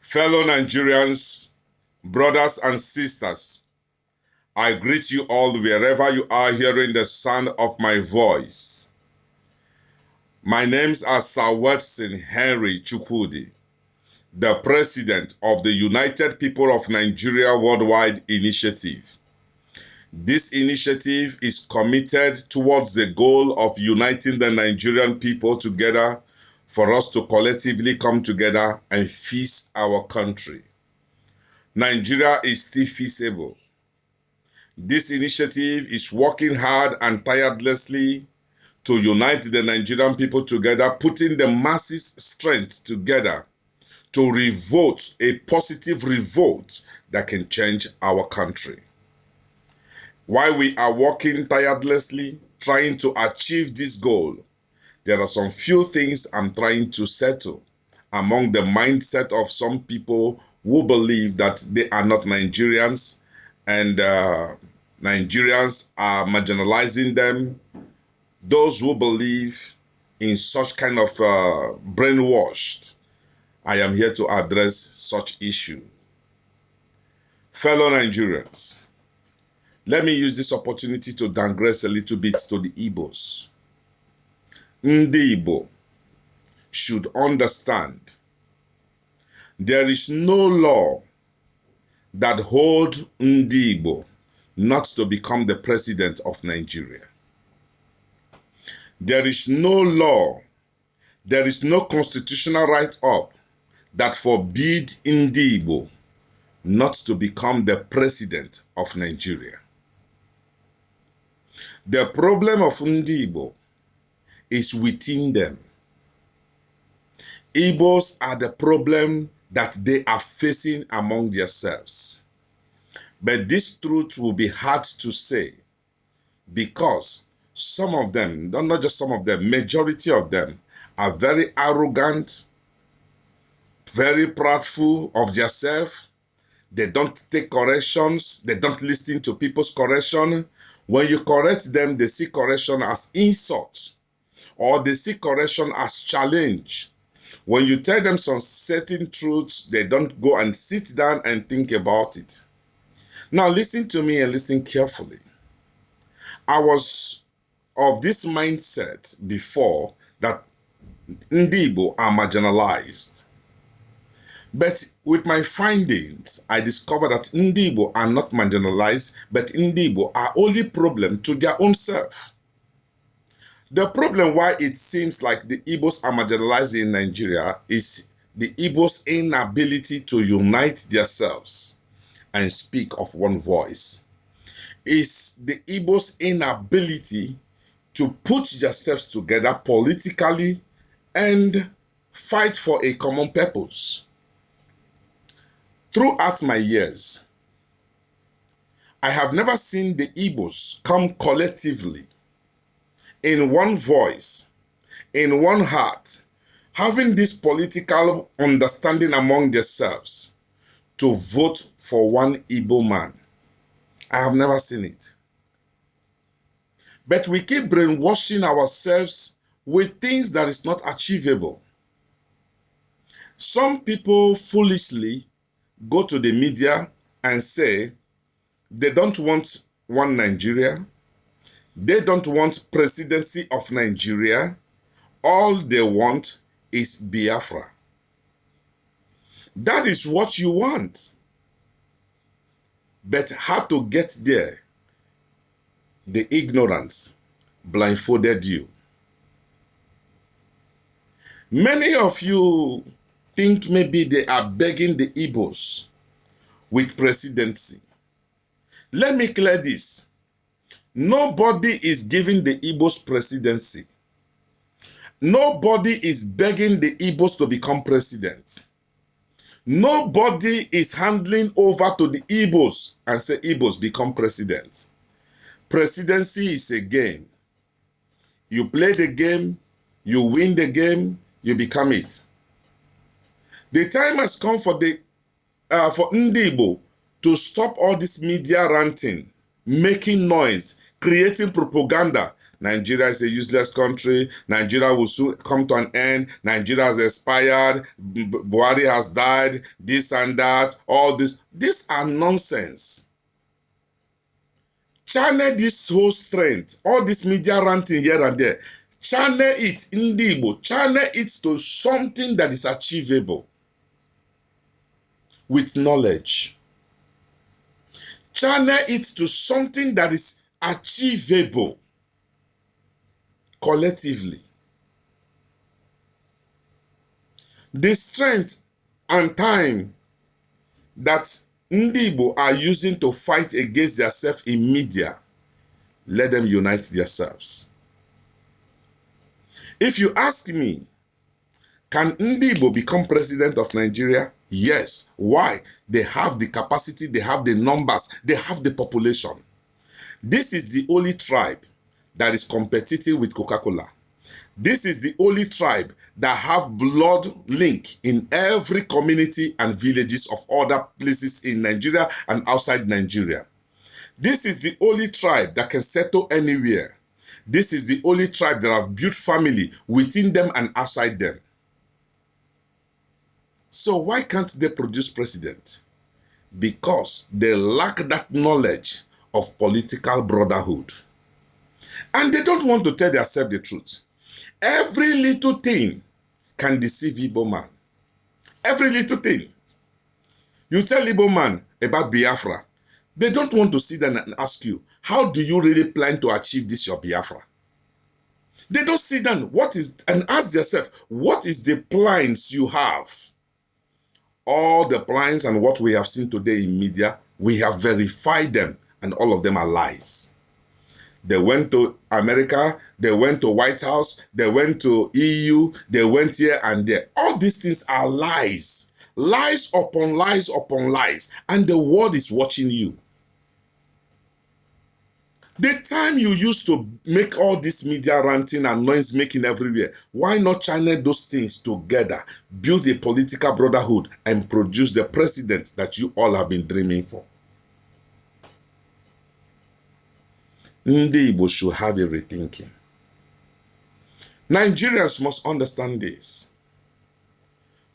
Fellow Nigerians, brothers and sisters, I greet you all wherever you are hearing the sound of my voice. My names are Sir Watson Henry Chukwudi, the President of the United People of Nigeria Worldwide Initiative. This initiative is committed towards the goal of uniting the Nigerian people together for us to collectively come together and fix our country. Nigeria is still feasible. This initiative is working hard and tirelessly to unite the Nigerian people together, putting the masses' strength together to revolt, a positive revolt that can change our country. While we are working tirelessly, trying to achieve this goal, there are some few things I'm trying to settle among the mindset of some people who believe that they are not Nigerians and Nigerians are marginalizing them. Those who believe in such kind of brainwashed, I am here to address such issue. Fellow Nigerians, let me use this opportunity to digress a little bit to the Igbos. Ndị Igbo should understand there is no law that holds Ndị Igbo not to become the president of Nigeria. There is no law, there is no constitutional write-up that forbid Ndị Igbo not to become the president of Nigeria. The problem of Ndị Igbo is within them. Igbos are the problem that they are facing among themselves. But this truth will be hard to say because some of them, not just some of them, majority of them are very arrogant, very proudful of themselves. They don't take corrections. They don't listen to people's correction. When you correct them, they see correction as insult or they see correction as challenge. When you tell them some certain truths, they don't go and sit down and think about it. Now listen to me and listen carefully. I was of this mindset before that Ndị Igbo are marginalized. But with my findings, I discovered that Ndị Igbo are not marginalized, but Ndị Igbo are only problem to their own self. The problem why it seems like the Igbos are marginalized in Nigeria is the Igbos' inability to unite themselves and speak of one voice. It's the Igbos' inability to put themselves together politically and fight for a common purpose. Throughout my years, I have never seen the Igbos come collectively in one voice, in one heart, having this political understanding among themselves to vote for one Igbo man. I have never seen it. But we keep brainwashing ourselves with things that is not achievable. Some people foolishly go to the media and say they don't want one Nigeria. They don't want presidency of Nigeria. All they want is Biafra. That is what you want. But how to get there? The ignorance blindfolded you. Many of you think maybe they are begging the Igbos with presidency. Let me clear this. Nobody is giving the Igbos presidency. Nobody is begging the Igbos to become president. Nobody is handing over to the Igbos and say Igbos become president. Presidency is a game. You play the game, you win the game, you become it. The time has come for Ndị Igbo to stop all this media ranting, making noise, creating propaganda, Nigeria is a useless country. Nigeria will soon come to an end. Nigeria has expired. Buhari has died. This and that. All this. These are nonsense. Channel this whole strength. All this media ranting here and there. Channel it in Igbo. Channel it to something that is achievable with knowledge. Channel it to something that is achievable collectively. The strength and time that Igbo are using to fight against themselves in media, let them unite themselves. If you ask me, can Igbo become president of Nigeria? Yes. Why? They have the capacity, they have the numbers, they have the population. This is the only tribe that is competitive with Coca-Cola. This is the only tribe that have blood link in every community and villages of other places in Nigeria and outside Nigeria. This is the only tribe that can settle anywhere. This is the only tribe that have built family within them and outside them. So why can't they produce president? Because they lack that knowledge of political brotherhood. And they don't want to tell themselves the truth. Every little thing can deceive Igbo man. Every little thing. You tell Igbo man about Biafra, they don't want to sit down and ask you, how do you really plan to achieve this, your Biafra? They don't sit down and ask themselves, what is the plans you have? All the plans and what we have seen today in media, we have verified them, and all of them are lies. They went to America, they went to White House, they went to EU, they went here and there. All these things are lies. Lies upon lies upon lies. And the world is watching you. The time you used to make all this media ranting and noise making everywhere, why not channel those things together, build a political brotherhood, and produce the president that you all have been dreaming for? Ndị Igbo should have a rethinking. Nigerians must understand this.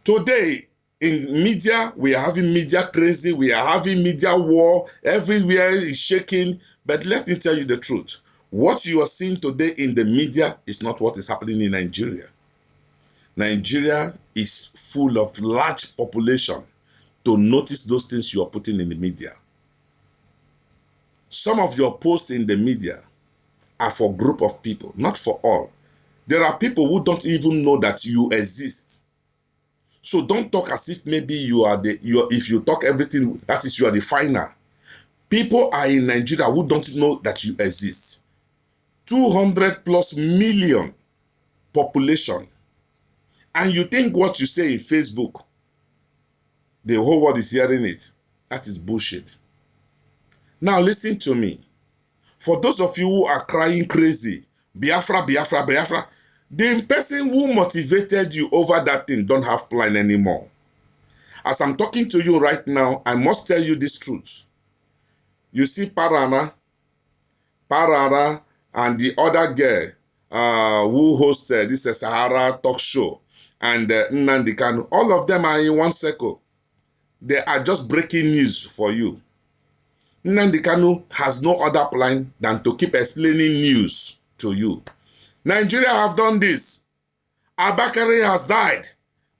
Today, in media, we are having media crazy, we are having media war, everywhere is shaking. But let me tell you the truth. What you are seeing today in the media is not what is happening in Nigeria. Nigeria is full of large population to notice those things you are putting in the media. Some of your posts in the media are for a group of people, not for all. There are people who don't even know that you exist. So don't talk as if maybe if you talk everything, that is you are the final. People are in Nigeria who don't know that you exist. 200 plus million population. And you think what you say in Facebook, the whole world is hearing it. That is bullshit. Now listen to me. For those of you who are crying crazy, Biafra, Biafra, Biafra, the person who motivated you over that thing don't have plan anymore. As I'm talking to you right now, I must tell you this truth. You see Parara and the other girl who hosted this Sahara talk show and Nnamdi Kanu, all of them are in one circle. They are just breaking news for you. Nnamdi Kanu has no other plan than to keep explaining news to you. Nigeria have done this. Abakari has died.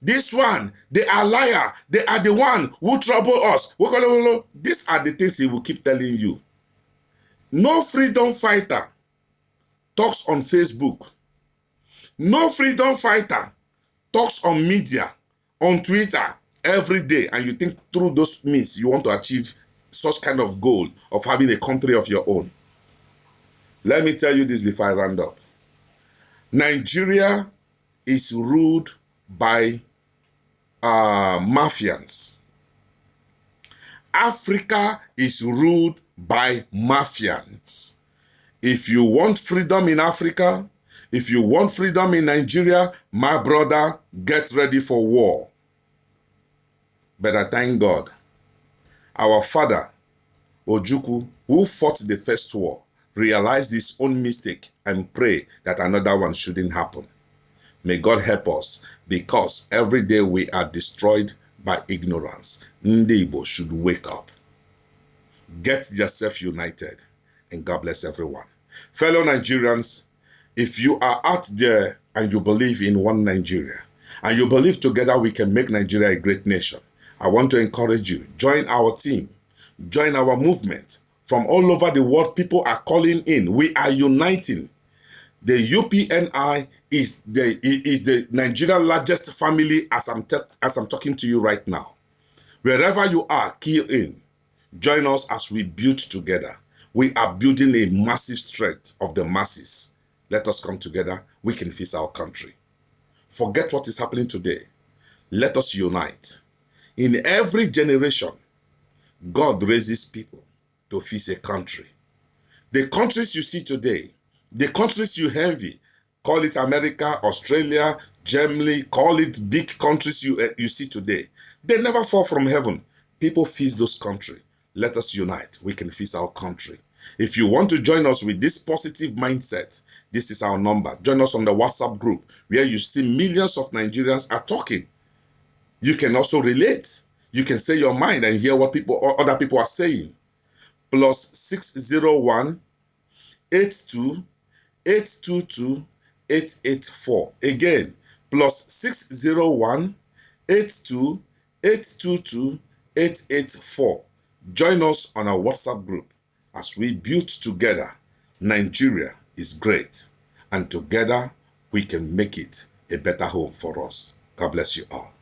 This one, they are liar. They are the one who trouble us. These are the things he will keep telling you. No freedom fighter talks on Facebook. No freedom fighter talks on media, on Twitter every day. And you think through those means you want to achieve such kind of goal of having a country of your own. Let me tell you this before I round up. Nigeria is ruled by mafians. Africa is ruled by mafians. If you want freedom in Africa, if you want freedom in Nigeria, my brother, get ready for war. But I thank God, our father, Ojukwu, who fought the first war, realized his own mistake and pray that another one shouldn't happen. May God help us, because every day we are destroyed by ignorance. Ndị Igbo should wake up. Get yourself united, and God bless everyone. Fellow Nigerians, if you are out there and you believe in one Nigeria, and you believe together we can make Nigeria a great nation, I want to encourage you, join our team, join our movement. From all over the world, people are calling in. We are uniting. The UPNI is the Nigeria's largest family as I'm talking to you right now. Wherever you are, key in. Join us as we build together. We are building a massive strength of the masses. Let us come together. We can fix our country. Forget what is happening today. Let us unite. In every generation, God raises people to fix a country. The countries you see today, the countries you envy, call it America, Australia, Germany, call it big countries you see today, they never fall from heaven. People fix those countries. Let us unite. We can fix our country. If you want to join us with this positive mindset, this is our number. Join us on the WhatsApp group where you see millions of Nigerians are talking. You can also relate. You can say your mind and hear what other people are saying. Plus 601 82 822 884. Again, plus 601 82 822 884. Join us on our WhatsApp group as we build together. Nigeria is great, and together we can make it a better home for us. God bless you all.